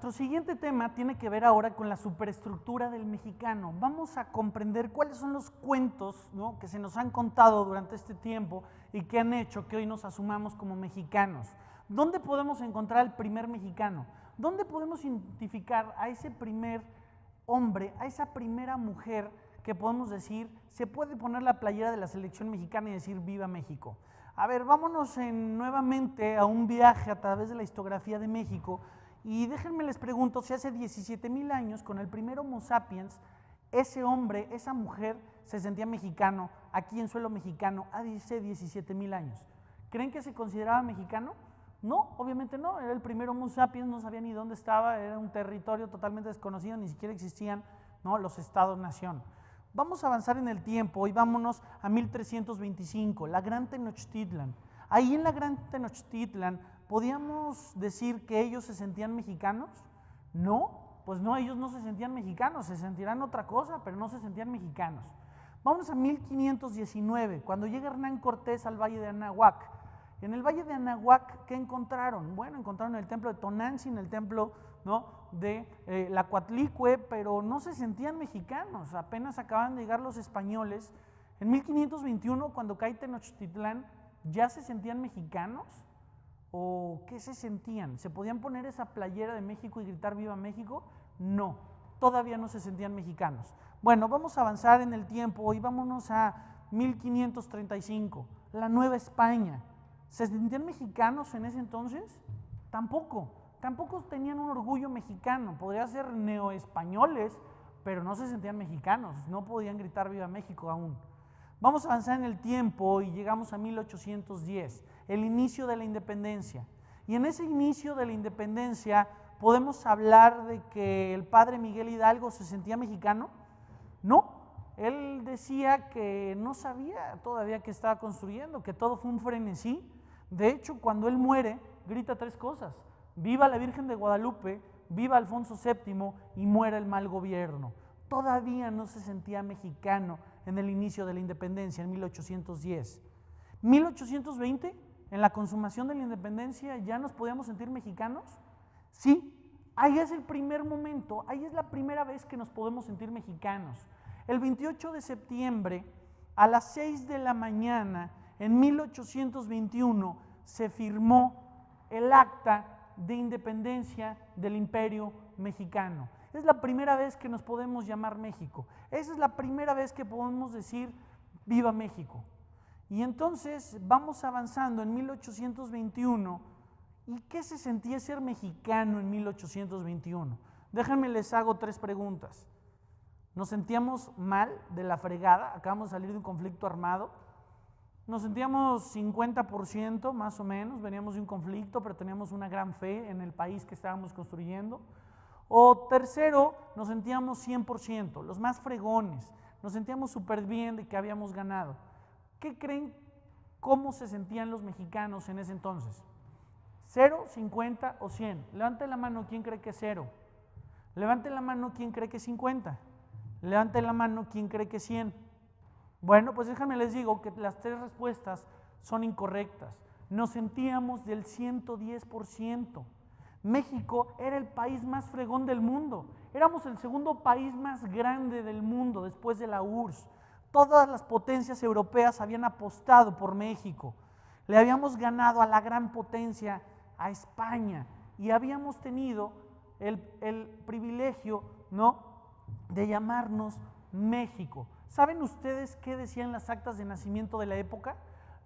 nuestro siguiente tema tiene que ver ahora con la superestructura del mexicano. Vamos a comprender cuáles son los cuentos, ¿no?, que se nos han contado durante este tiempo y que han hecho que hoy nos asumamos como mexicanos. ¿Dónde podemos encontrar al primer mexicano? ¿Dónde podemos identificar a ese primer hombre, a esa primera mujer que podemos decir, se puede poner la playera de la selección mexicana y decir ¡Viva México! A ver, vámonos nuevamente a un viaje a través de la historiografía de México y déjenme les pregunto si hace 17,000 años con el primer Homo sapiens, ese hombre, esa mujer se sentía mexicano aquí en suelo mexicano hace 17,000 años. ¿Creen que se consideraba mexicano? No, obviamente no, era el primer Homo sapiens, no sabía ni dónde estaba, era un territorio totalmente desconocido, ni siquiera existían, ¿no?, los estados-nación. Vamos a avanzar en el tiempo y vámonos a 1325, la Gran Tenochtitlan. Ahí en la Gran Tenochtitlan, ¿podíamos decir que ellos se sentían mexicanos? No, pues no, ellos no se sentían mexicanos, se sentirán otra cosa, pero no se sentían mexicanos. Vámonos a 1519, cuando llega Hernán Cortés al Valle de Anahuac. En el Valle de Anahuac, ¿qué encontraron? Bueno, encontraron el templo de Tonantzin, el templo, ¿no?, de la Coatlicue, pero no se sentían mexicanos, apenas acaban de llegar los españoles. En 1521, cuando cae Tenochtitlán, ¿ya se sentían mexicanos? ¿O qué se sentían? ¿Se podían poner esa playera de México y gritar ¡Viva México? No, todavía no se sentían mexicanos. Bueno, vamos a avanzar en el tiempo y vámonos a 1535, la Nueva España. ¿Se sentían mexicanos en ese entonces? Tampoco tenían un orgullo mexicano, podría ser neoespañoles, pero no se sentían mexicanos, no podían gritar ¡Viva México! Aún. Vamos a avanzar en el tiempo y llegamos a 1810, el inicio de la independencia. Y en ese inicio de la independencia, ¿podemos hablar de que el padre Miguel Hidalgo se sentía mexicano? No, él decía que no sabía todavía qué estaba construyendo, que todo fue un frenesí. De hecho, cuando él muere, grita 3 cosas: ¡Viva la Virgen de Guadalupe! ¡Viva Alfonso VII! Y muera el mal gobierno. Todavía no se sentía mexicano en el inicio de la independencia, en 1810. 1820, en la consumación de la independencia, ¿ya nos podíamos sentir mexicanos? Sí, ahí es el primer momento, ahí es la primera vez que nos podemos sentir mexicanos. El 28 de septiembre, a las 6 de la mañana, en 1821, se firmó el acta de independencia del Imperio Mexicano. Es la primera vez que nos podemos llamar México. Esa es la primera vez que podemos decir ¡Viva México! Y entonces vamos avanzando en 1821. ¿Y qué se sentía ser mexicano en 1821? Déjenme les hago 3 preguntas. ¿Nos sentíamos mal, de la fregada? Acabamos de salir de un conflicto armado. Nos sentíamos 50% más o menos, veníamos de un conflicto, pero teníamos una gran fe en el país que estábamos construyendo. O tercero, nos sentíamos 100%, los más fregones, nos sentíamos súper bien de que habíamos ganado. ¿Qué creen cómo se sentían los mexicanos en ese entonces? ¿0, 50 o 100? Levante la mano quien cree que es 0. Levante la mano quien cree que es 50. Levante la mano quien cree que es 100. Bueno, pues déjenme les digo que las 3 respuestas son incorrectas. Nos sentíamos del 110%. México era el país más fregón del mundo. Éramos el segundo país más grande del mundo después de la URSS. Todas las potencias europeas habían apostado por México. Le habíamos ganado a la gran potencia, a España, y habíamos tenido el privilegio, ¿no?, de llamarnos México. ¿Saben ustedes qué decían las actas de nacimiento de la época?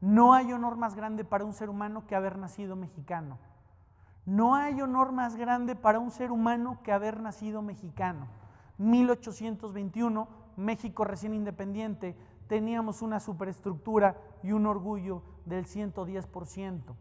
No hay honor más grande para un ser humano que haber nacido mexicano. No hay honor más grande para un ser humano que haber nacido mexicano. 1821, México recién independiente, teníamos una superestructura y un orgullo del 110%.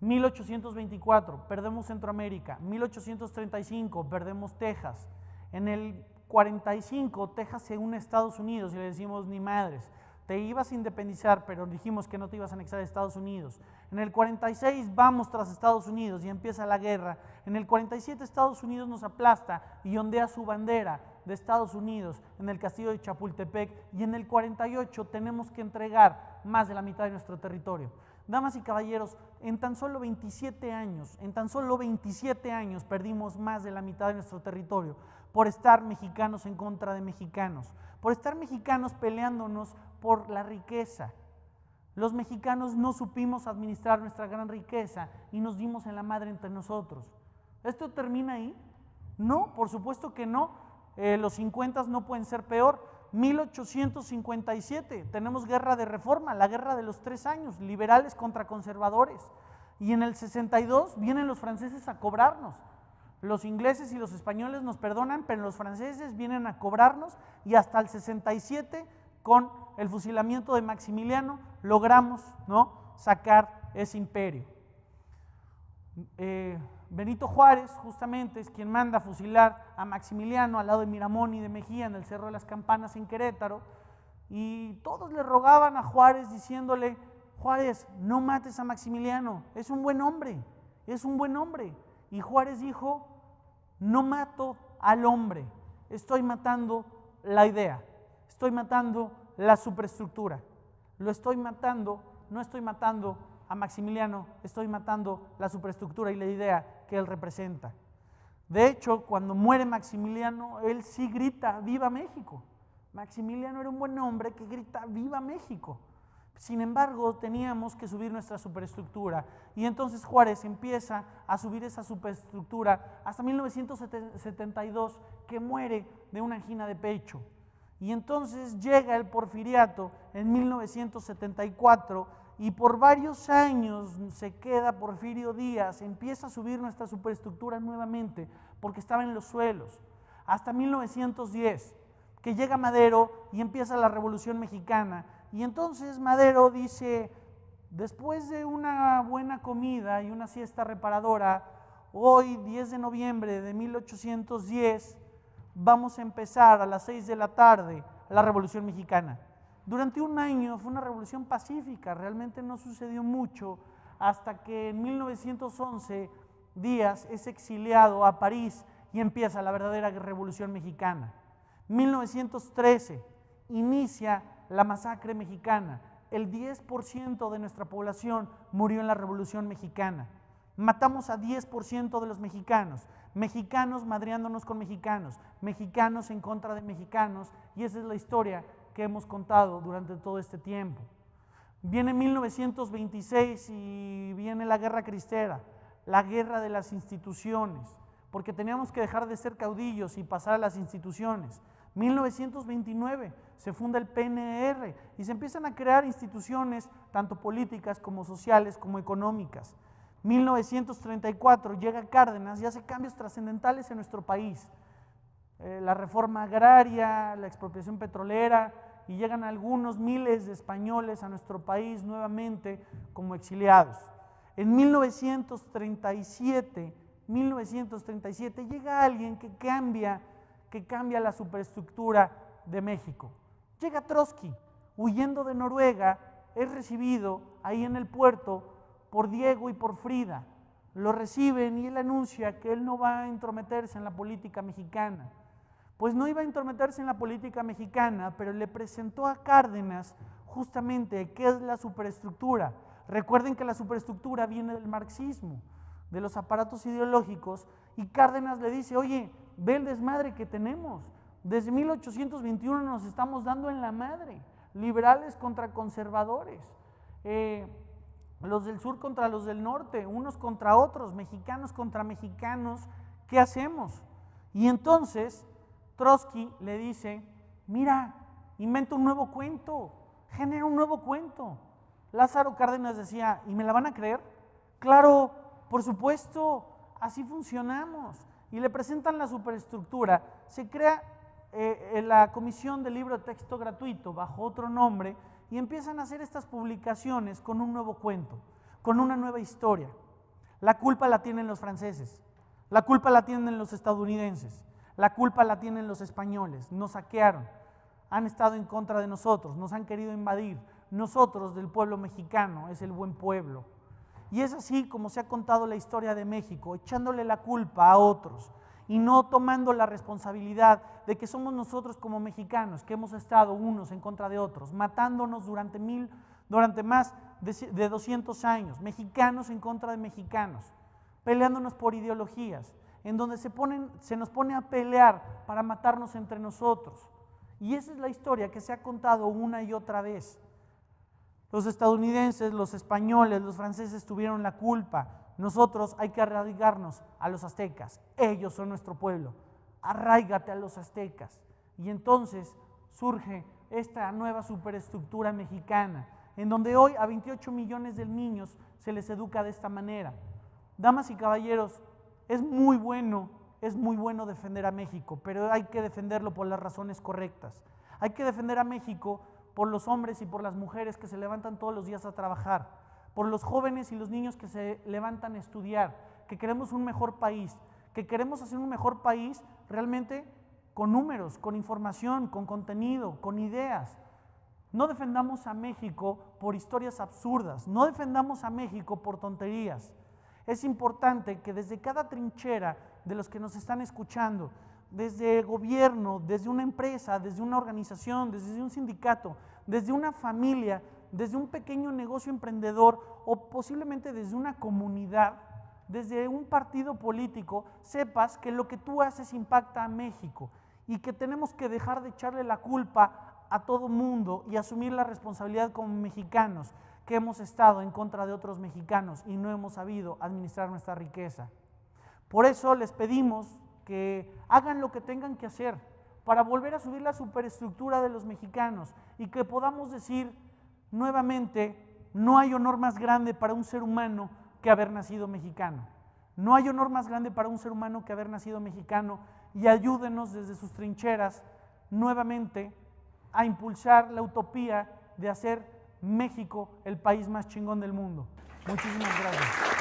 1824, perdemos Centroamérica. 1835, perdemos Texas. En el 45, Texas se une a Estados Unidos y le decimos ni madres. Te ibas a independizar, pero dijimos que no te ibas a anexar a Estados Unidos. En el 46 vamos tras Estados Unidos y empieza la guerra. En el 47 Estados Unidos nos aplasta y ondea su bandera de Estados Unidos en el castillo de Chapultepec, y en el 48 tenemos que entregar más de la mitad de nuestro territorio. Damas y caballeros, en tan solo 27 años perdimos más de la mitad de nuestro territorio por estar mexicanos en contra de mexicanos, por estar mexicanos peleándonos por la riqueza. Los mexicanos no supimos administrar nuestra gran riqueza y nos dimos en la madre entre nosotros. ¿Esto termina ahí? No, por supuesto que no. Los 50 no pueden ser peor. 1857, tenemos guerra de reforma, la guerra de los 3 años, liberales contra conservadores. Y en el 62 vienen los franceses a cobrarnos. Los ingleses y los españoles nos perdonan, pero los franceses vienen a cobrarnos y hasta el 67, con el fusilamiento de Maximiliano, logramos, ¿no?, sacar ese imperio. Benito Juárez justamente es quien manda a fusilar a Maximiliano al lado de Miramón y de Mejía en el Cerro de las Campanas en Querétaro, y todos le rogaban a Juárez diciéndole: Juárez, no mates a Maximiliano, es un buen hombre, es un buen hombre. Y Juárez dijo: no mato al hombre, estoy matando la idea, estoy matando la superestructura, lo estoy matando, no estoy matando a Maximiliano, estoy matando la superestructura y la idea que él representa. De hecho, cuando muere Maximiliano, él sí grita: ¡Viva México! Maximiliano era un buen hombre que grita: ¡Viva México! Sin embargo, teníamos que subir nuestra superestructura, y entonces Juárez empieza a subir esa superestructura hasta 1972, que muere de una angina de pecho. Y entonces llega el porfiriato en 1974, y por varios años se queda Porfirio Díaz, empieza a subir nuestra superestructura nuevamente porque estaba en los suelos, hasta 1910, que llega Madero y empieza la Revolución Mexicana. Y entonces Madero dice: después de una buena comida y una siesta reparadora, hoy 10 de noviembre de 1810, vamos a empezar a las 6 de la tarde la Revolución Mexicana. Durante un año fue una revolución pacífica, realmente no sucedió mucho, hasta que en 1911 Díaz es exiliado a París y empieza la verdadera Revolución Mexicana. 1913 inicia la masacre mexicana, el 10% de nuestra población murió en la Revolución Mexicana. Matamos a 10% de los mexicanos, mexicanos madreándonos con mexicanos, mexicanos en contra de mexicanos, y esa es la historia que hemos contado durante todo este tiempo. Viene 1926 y viene la Guerra Cristera, la guerra de las instituciones, porque teníamos que dejar de ser caudillos y pasar a las instituciones. 1929 se funda el PNR y se empiezan a crear instituciones tanto políticas como sociales como económicas. 1934 llega Cárdenas y hace cambios trascendentales en nuestro país. La reforma agraria, la expropiación petrolera, y llegan algunos miles de españoles a nuestro país nuevamente como exiliados. En 1937 llega alguien que cambia la superestructura de México. Llega Trotsky, huyendo de Noruega, es recibido ahí en el puerto por Diego y por Frida. Lo reciben y él anuncia que él no va a entrometerse en la política mexicana. Pues no iba a entrometerse en la política mexicana, pero le presentó a Cárdenas justamente qué es la superestructura. Recuerden que la superestructura viene del marxismo, de los aparatos ideológicos, y Cárdenas le dice: oye, ve el desmadre que tenemos. Desde 1821 nos estamos dando en la madre, liberales contra conservadores, los del sur contra los del norte, unos contra otros, mexicanos contra mexicanos, ¿qué hacemos? Y entonces Trotsky le dice: mira, inventa un nuevo cuento, genera un nuevo cuento. Lázaro Cárdenas decía: ¿y me la van a creer? Claro, por supuesto, así funcionamos. Y le presentan la superestructura, se crea la Comisión del Libro de Texto Gratuito bajo otro nombre, y empiezan a hacer estas publicaciones con un nuevo cuento, con una nueva historia. La culpa la tienen los franceses, la culpa la tienen los estadounidenses, la culpa la tienen los españoles, nos saquearon, han estado en contra de nosotros, nos han querido invadir. Nosotros, del pueblo mexicano, es el buen pueblo. Y es así como se ha contado la historia de México, echándole la culpa a otros y no tomando la responsabilidad de que somos nosotros como mexicanos que hemos estado unos en contra de otros, matándonos durante más de 200 años, mexicanos en contra de mexicanos, peleándonos por ideologías, en donde se nos pone a pelear para matarnos entre nosotros. Y esa es la historia que se ha contado una y otra vez. Los estadounidenses, los españoles, los franceses tuvieron la culpa. Nosotros hay que arraigarnos a los aztecas. Ellos son nuestro pueblo. Arráigate a los aztecas. Y entonces surge esta nueva superestructura mexicana, en donde hoy a 28 millones de niños se les educa de esta manera. Damas y caballeros, es muy bueno defender a México, pero hay que defenderlo por las razones correctas. Hay que defender a México por los hombres y por las mujeres que se levantan todos los días a trabajar, por los jóvenes y los niños que se levantan a estudiar, que queremos un mejor país, que queremos hacer un mejor país realmente con números, con información, con contenido, con ideas. No defendamos a México por historias absurdas, no defendamos a México por tonterías. Es importante que desde cada trinchera de los que nos están escuchando, desde el gobierno, desde una empresa, desde una organización, desde un sindicato, desde una familia, desde un pequeño negocio emprendedor o posiblemente desde una comunidad, desde un partido político, sepas que lo que tú haces impacta a México y que tenemos que dejar de echarle la culpa a todo mundo y asumir la responsabilidad como mexicanos que hemos estado en contra de otros mexicanos y no hemos sabido administrar nuestra riqueza. Por eso les pedimos que hagan lo que tengan que hacer para volver a subir la superestructura de los mexicanos y que podamos decir nuevamente, no hay honor más grande para un ser humano que haber nacido mexicano. No hay honor más grande para un ser humano que haber nacido mexicano, y ayúdenos desde sus trincheras nuevamente a impulsar la utopía de hacer México el país más chingón del mundo. Muchísimas gracias.